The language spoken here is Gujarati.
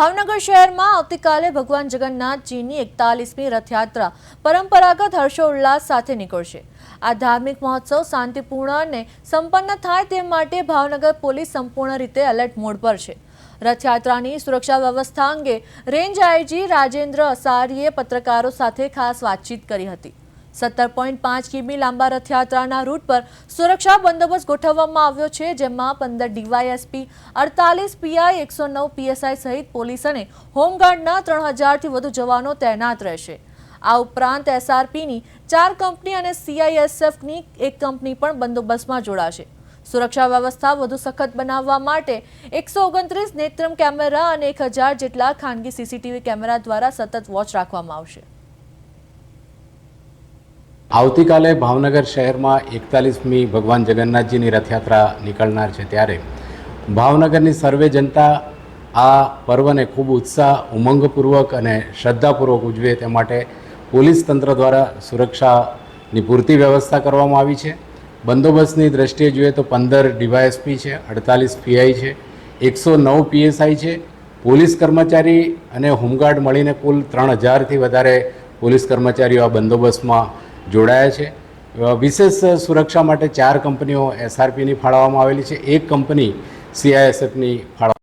ભાવનગર શહેરમાં આવતીકાલે ભગવાન જગન્નાથજીની 41મી રથયાત્રા પરંપરાગત હર્ષોલ્લાસ સાથે નીકળશે। આ ધાર્મિક મહોત્સવ શાંતિપૂર્ણ અને સંપન્ન થાય તે માટે ભાવનગર પોલીસ સંપૂર્ણ રીતે એલર્ટ મોડ પર છે। રથયાત્રાની સુરક્ષા વ્યવસ્થા અંગે રેન્જ આઈજી રાજેન્દ્ર અસારીએ પત્રકારો સાથે ખાસ વાતચીત કરી હતી। 17.5 કિમી લાંબા રથયાત્રાના રૂટ પર સુરક્ષા બંદોબસ્ત ગોઠવવામાં આવ્યો છે, જેમાં 15 ડીવાયએસપી, 48 પીઆઈ, 109 પીએસઆઈ સહિત પોલીસ અને હોમગાર્ડના 3000થી વધુ જવાનો તૈનાત રહેશે। આ ઉપરાંત એસઆરપીની 4 કંપની અને સીઆઈએસએફની 1 કંપની પણ બંદોબસ્તમાં જોડાશે। સુરક્ષા વ્યવસ્થા વધુ સખત બનાવવા માટે 129 નેત્રમ કેમેરા અને 1000 જેટલા ખાનગી સીસીટીવી કેમેરા દ્વારા સતત વોચ રાખવામાં આવશે। આવતીકાલે ભાવનગર શહેરમાં 41મી ભગવાન જગન્નાથજીની રથયાત્રા નીકળનાર છે, ત્યારે ભાવનગરની સર્વે જનતા આ પર્વને ખૂબ ઉત્સાહ, ઉમંગપૂર્વક અને શ્રદ્ધાપૂર્વક ઉજવે તે માટે પોલીસ તંત્ર દ્વારા સુરક્ષાની પૂરતી વ્યવસ્થા કરવામાં આવી છે। બંદોબસ્તની દ્રષ્ટિએ જોઈએ તો 15 ડીવાયએસપી છે, 48 પીઆઈ છે, 109 પીએસઆઈ છે, પોલીસ કર્મચારી અને હોમગાર્ડ મળીને કુલ 3000થી વધારે પોલીસ કર્મચારીઓ આ બંદોબસ્તમાં જોડાયા છે। વિશેષ સુરક્ષા માટે 4 કંપનીઓ એસઆરપીની ફાળવવામાં આવેલી છે, 1 કંપની સીઆઈએસએફની ફાળવવામાં